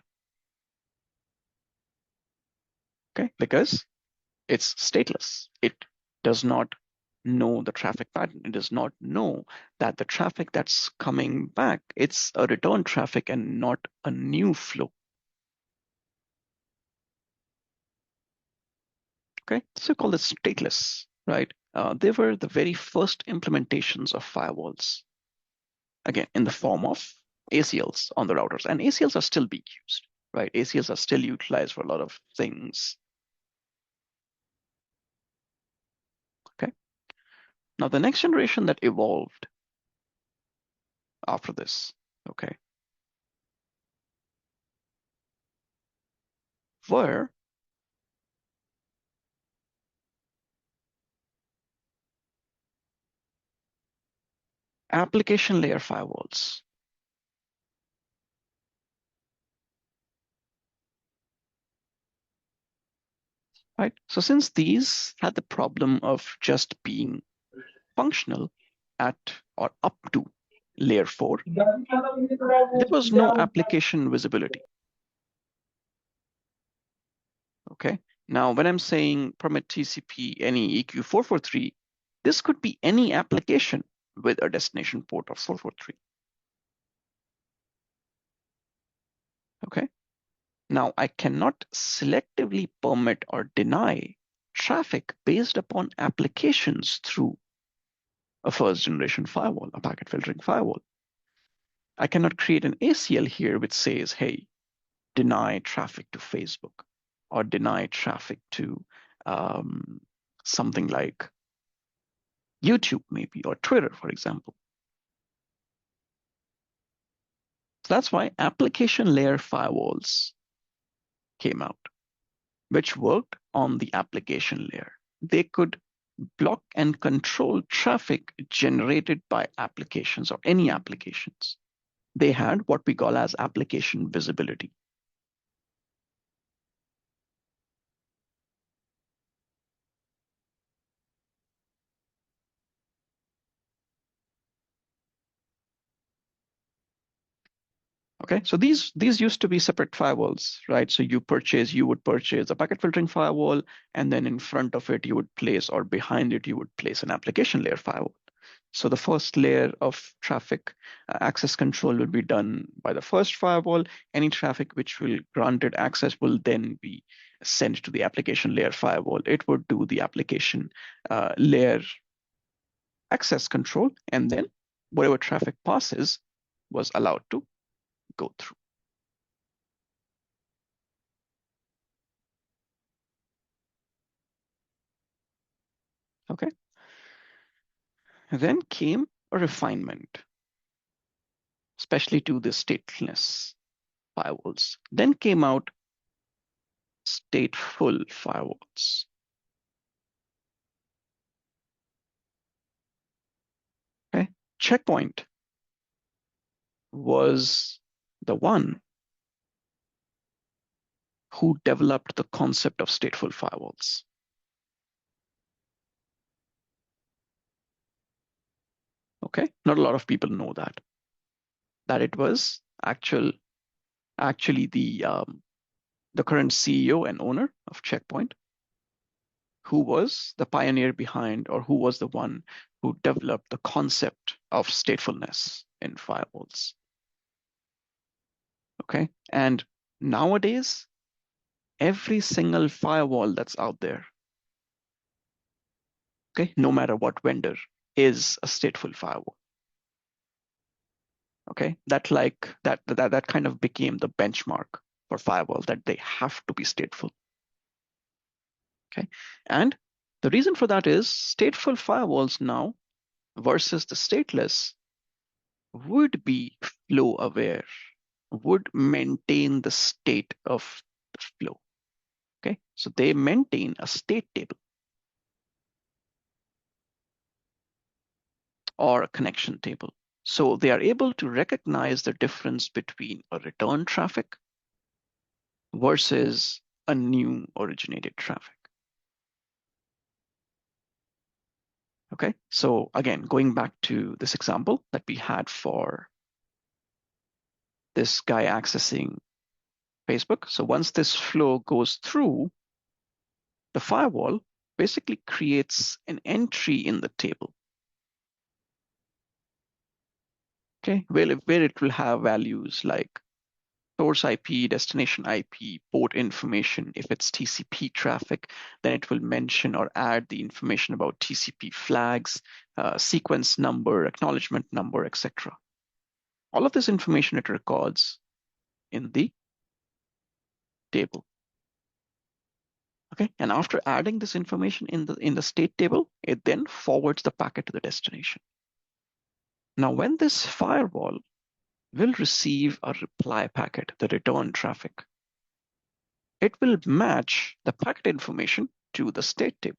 Okay, because it's stateless. It does not know the traffic pattern. It does not know that the traffic that's coming back, it's a return traffic and not a new flow. Okay, so we call this stateless, right? They were the very first implementations of firewalls, again, in the form of ACLs on the routers. And ACLs are still being used, right? ACLs are still utilized for a lot of things. Okay. Now, the next generation that evolved after this, okay, were application layer firewalls. Right? So since these had the problem of just being functional at or up to layer 4, there was no application visibility. Okay. Now, when I'm saying permit TCP any EQ443, this could be any application with a destination port of 443. Okay. Now, I cannot selectively permit or deny traffic based upon applications through a first generation firewall, a packet filtering firewall. I cannot create an ACL here which says, hey, deny traffic to Facebook or deny traffic to something like YouTube maybe, or Twitter, for example. So that's why application layer firewalls came out, which worked on the application layer. They could block and control traffic generated by applications or any applications. They had what we call as application visibility. Okay, so these used to be separate firewalls, right? So you would purchase a packet filtering firewall, and then in front of it you would place, or behind it you would place an application layer firewall. So the first layer of traffic access control will be done by the first firewall. Any traffic which will granted access will then be sent to the application layer firewall. It would do the application layer access control, and then whatever traffic passes was allowed to go through. Okay. Then came a refinement, especially to the stateless firewalls. Then came out stateful firewalls. Okay. Checkpoint was the one who developed the concept of stateful firewalls. Okay, not a lot of people know that it was actually the current CEO and owner of Checkpoint, who was the pioneer behind, or who was the one who developed the concept of statefulness in firewalls. Okay, and nowadays, every single firewall that's out there, okay, no matter what vendor, is a stateful firewall. Okay, that kind of became the benchmark for firewalls, that they have to be stateful. Okay, and the reason for that is stateful firewalls now versus the stateless would be flow aware, would maintain the state of the flow. Okay, so they maintain a state table or a connection table. So they are able to recognize the difference between a return traffic versus a new originated traffic. Okay, so again, going back to this example that we had for this guy accessing Facebook. So once this flow goes through, the firewall basically creates an entry in the table. Okay, where it will have values like source IP, destination IP, port information. If it's TCP traffic, then it will mention or add the information about TCP flags, sequence number, acknowledgement number, etc. All of this information it records in the table. Okay, and after adding this information in the state table, it then forwards the packet to the destination. Now, when this firewall will receive a reply packet, the return traffic, it will match the packet information to the state table.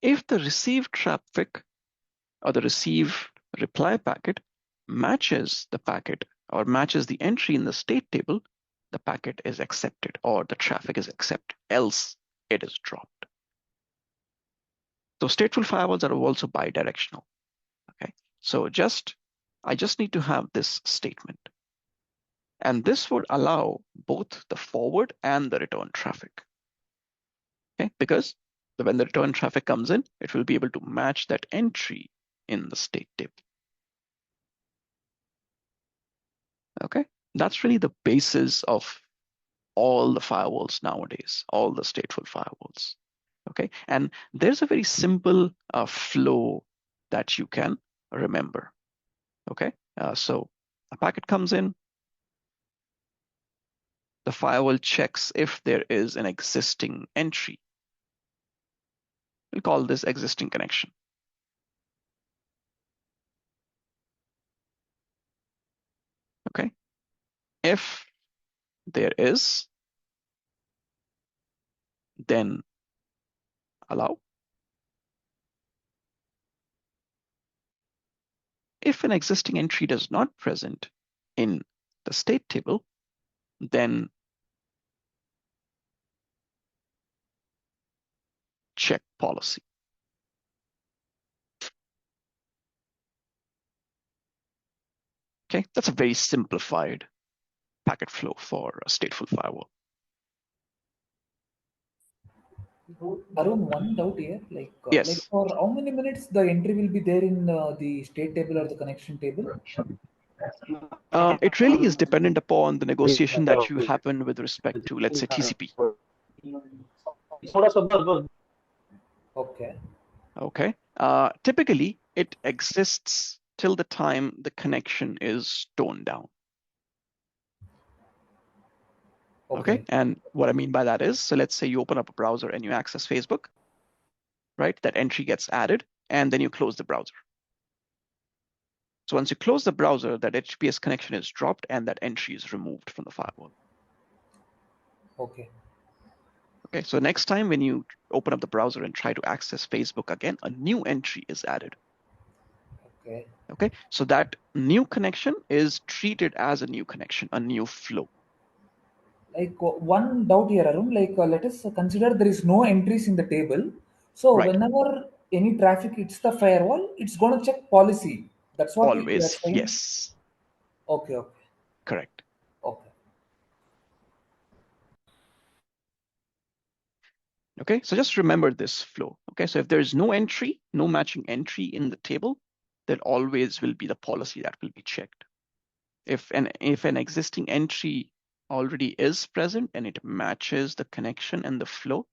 If the received traffic or the received reply packet matches the packet or matches the entry in the state table, the packet is accepted or the traffic is accepted, else it is dropped. So stateful firewalls are also bidirectional. Okay, so I just need to have this statement. And this would allow both the forward and the return traffic. Okay, because when the return traffic comes in, it will be able to match that entry in the state table. Okay, that's really the basis of all the firewalls nowadays, all the stateful firewalls. Okay, and there's a very simple flow that you can remember. Okay, so a packet comes in, the firewall checks if there is an existing entry. We'll call this existing connection. Okay, if there is, then allow. If an existing entry does not present in the state table, then check policy. Okay, that's a very simplified packet flow for a stateful firewall. Arun, one doubt here, like Yes. for how many minutes the entry will be there in the state table or the connection table? It really is dependent upon the negotiation that you happen with respect to, let's say, TCP. Okay. Okay. Typically, it exists till the time the connection is toned down. Okay. And what I mean by that is, so let's say you open up a browser and you access Facebook, right? That entry gets added, and then you close the browser. So once you close the browser, that HTTPS connection is dropped and that entry is removed from the firewall. Okay. Okay, so next time when you open up the browser and try to access Facebook again, a new entry is added. Okay. Okay, so that new connection is treated as a new connection, a new flow. Like one doubt here, Arun, like let us consider there is no entries in the table. So Right. whenever any traffic hits the firewall, it's going to check policy. That's what you are Always, saying? yes. Okay, okay. Correct. Okay. Okay, so just remember this flow. Okay, so if there is no entry, no matching entry in the table, there always will be the policy that will be checked. If an existing entry already is present and it matches the connection and the flow,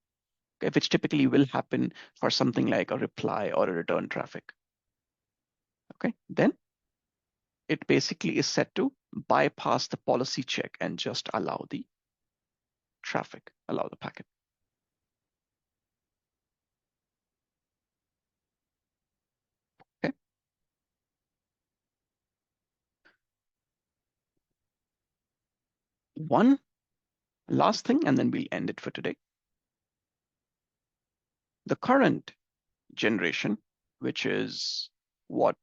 okay, which typically will happen for something like a reply or a return traffic. Okay, then it basically is set to bypass the policy check and just allow the traffic, allow the packet. Okay. One last thing, and then we'll end it for today. The current generation, which is what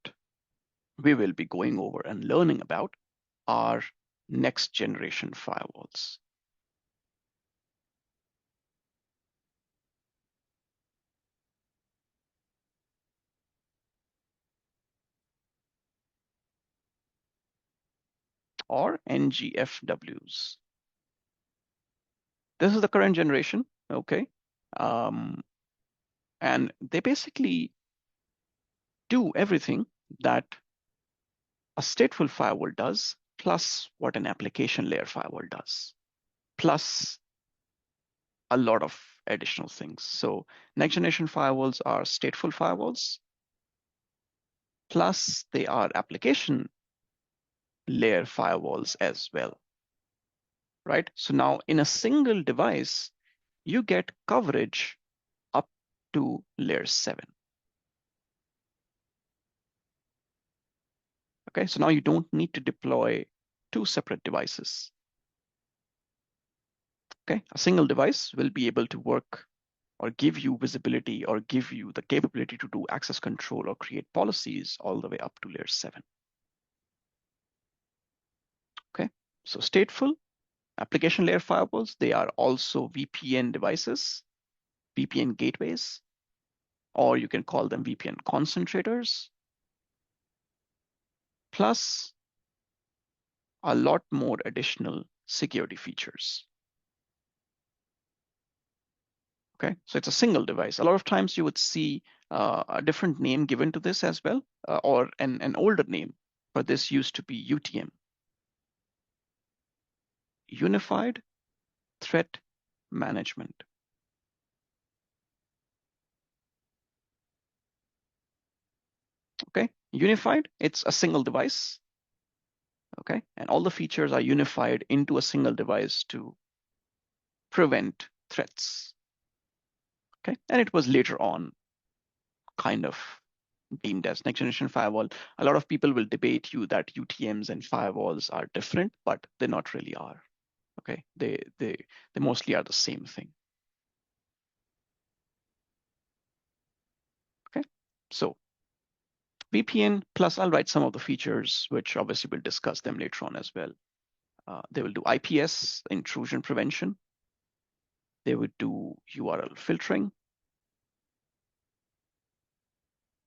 we will be going over and learning about, are next generation firewalls. Or NGFWs. This is the current generation, okay? And they basically do everything that a stateful firewall does, plus what an application layer firewall does, plus a lot of additional things. So next generation firewalls are stateful firewalls, plus they are application layer firewalls as well, right? So now in a single device, you get coverage up to layer 7. Okay, so now you don't need to deploy 2 separate devices. Okay, a single device will be able to work or give you visibility or give you the capability to do access control or create policies all the way up to layer 7. Okay, so stateful application layer firewalls, they are also VPN devices, VPN gateways, or you can call them VPN concentrators, plus a lot more additional security features. Okay, so it's a single device. A lot of times you would see a different name given to this as well, or an older name for this used to be UTM. Unified Threat Management. Okay, unified, it's a single device. Okay, and all the features are unified into a single device to prevent threats. Okay, and it was later on kind of deemed as next generation firewall. A lot of people will debate you that UTMs and firewalls are different, but they not really are. Okay, they mostly are the same thing. Okay, so VPN plus I'll write some of the features, which obviously we'll discuss them later on as well. They will do IPS, intrusion prevention. They would do URL filtering.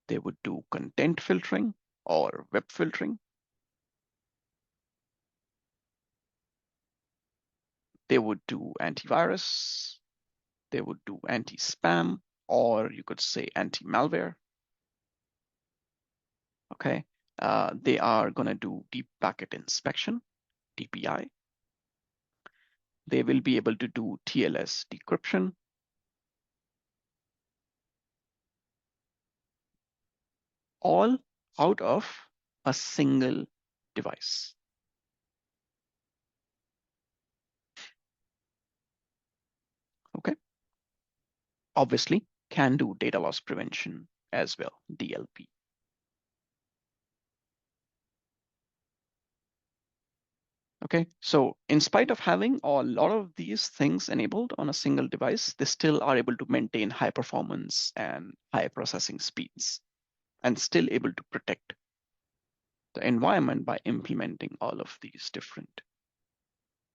They would do content filtering or web filtering. They would do antivirus, they would do anti-spam, or you could say anti-malware. Okay, they are going to do deep packet inspection, DPI. They will be able to do TLS decryption. All out of a single device. Okay. Obviously, can do data loss prevention as well, DLP. Okay, so in spite of having a lot of these things enabled on a single device, they still are able to maintain high performance and high processing speeds and still able to protect the environment by implementing all of these different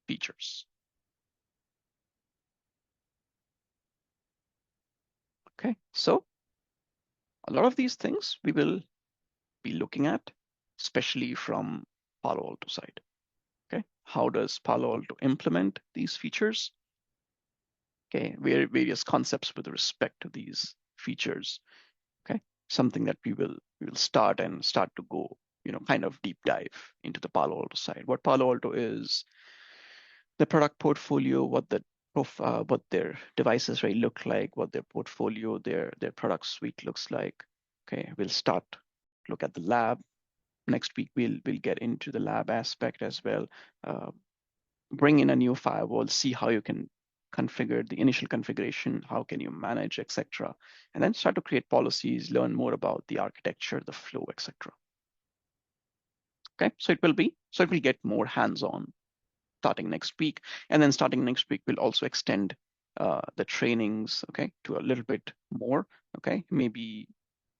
features. Okay, so a lot of these things we will be looking at, especially from Palo Alto side. Okay, how does Palo Alto implement these features? Okay, various concepts with respect to these features. Okay, something that we will start to go, kind of deep dive into the Palo Alto side. What Palo Alto is, the product portfolio, what their devices really look like, what their portfolio, their product suite looks like. Okay, we'll start look at the lab. Next week we'll get into the lab aspect as well. Bring in a new firewall, see how you can configure the initial configuration, how can you manage, etc. And then start to create policies, learn more about the architecture, the flow, etc. Okay, so it will get more hands-on starting next week. And then starting next week, we'll also extend the trainings, okay, to a little bit more, okay, maybe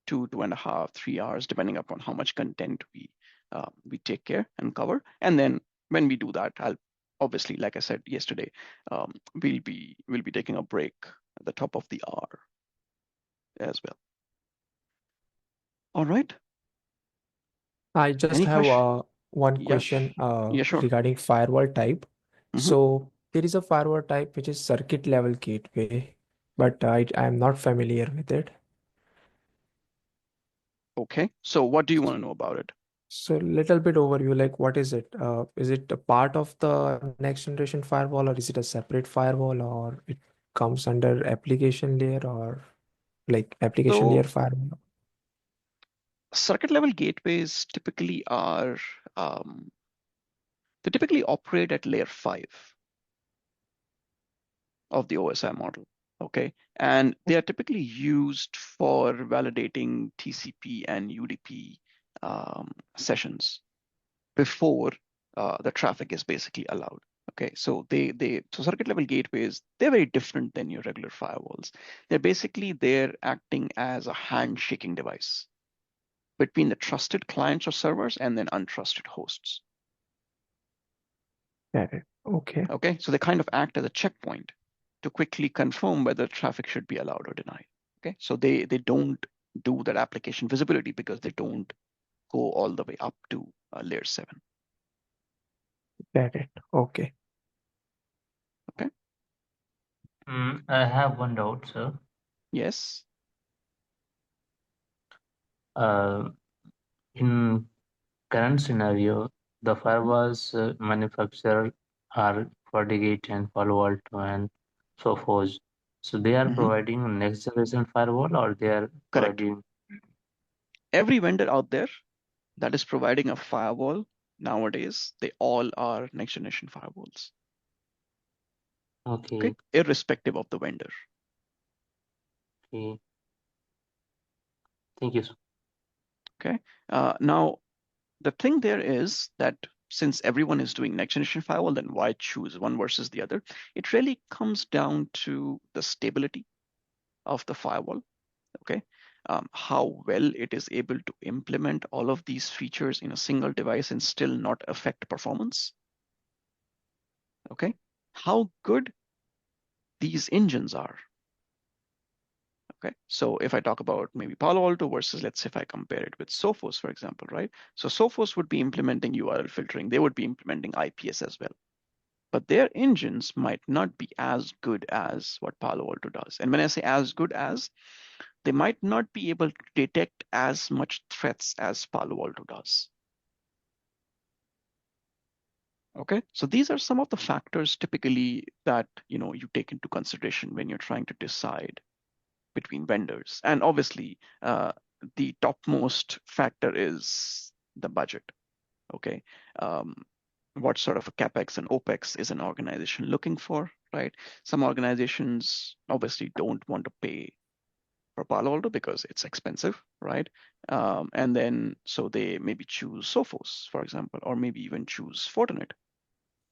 2.5, 3 hours, depending upon how much content we take care and cover. And then when we do that, I'll obviously, like I said yesterday, we'll be taking a break at the top of the hour as well. All right. I just Any have question? one Yeah, question sure. regarding firewall type. Mhm. So there is a firewall type which is circuit level gateway, but I am not familiar with it. Okay, so what do you want to know about it? So little bit overview, like what is it? Is it a part of the next generation firewall, or is it a separate firewall, or it comes under application layer, or like application layer So firewall? circuit level gateways typically are they typically operate at layer 5 of the OSI model. Okay, and they are typically used for validating TCP and UDP sessions before the traffic is basically allowed. Okay, so so circuit level gateways, they're very different than your regular firewalls. They're acting as a handshaking device between the trusted clients or servers and then untrusted hosts. Got it. Okay. Okay, so they kind of act as a checkpoint to quickly confirm whether traffic should be allowed or denied. Okay, so they don't do that application visibility because they don't go all the way up to layer 7. Got it. Okay. Okay. I have one doubt, sir. Yes. In current scenario, the firewalls manufacturer are FortiGate and Palo Alto and so forth. So they are providing next generation firewall, or they are Correct. providing. Every vendor out there that is providing a firewall nowadays, they all are next generation firewalls. Okay. Okay, irrespective of the vendor. Okay. Thank you, sir. Okay. Now, the thing there is that since everyone is doing next generation firewall, then why choose one versus the other? It really comes down to the stability of the firewall. Okay. How well it is able to implement all of these features in a single device and still not affect performance. Okay. How good these engines are. Okay, so if I talk about maybe Palo Alto versus, let's say if I compare it with Sophos, for example, right? So Sophos would be implementing URL filtering. They would be implementing IPS as well. but their engines might not be as good as what Palo Alto does. And when I say as good as, they might not be able to detect as much threats as Palo Alto does. Okay, so these are some of the factors typically that you take into consideration when you're trying to decide between vendors. And obviously, the topmost factor is the budget. Okay, what sort of a capex and opex is an organization looking for, right? Some organizations obviously don't want to pay for Palo Alto because it's expensive, right? And then so they maybe choose Sophos, for example, or maybe even choose Fortinet,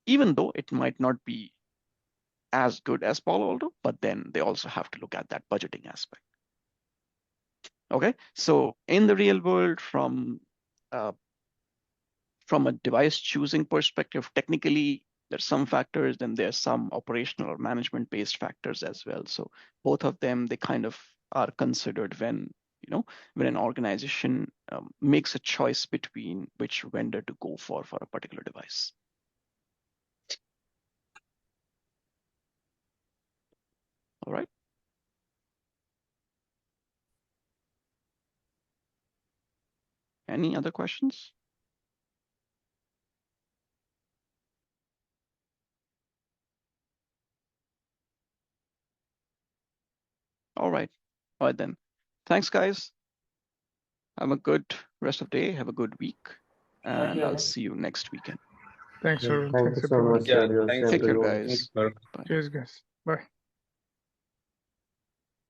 even though it might not be as good as Palo Alto, but then they also have to look at that budgeting aspect. Okay, so in the real world, from a device choosing perspective, technically there's some factors, then there's some operational or management based factors as well. So both of them, they kind of are considered when an organization makes a choice between which vendor to go for a particular device. All right. Any other questions? All right. All right then. Thanks, guys. Have a good rest of the day. Have a good week. And you. I'll see you next weekend. Thanks, Yeah, everyone. thank Thanks, you so everyone. much, Yeah, Darius. thanks. Same Take to care, you. guys. Thanks, Bye. Cheers, guys. Bye.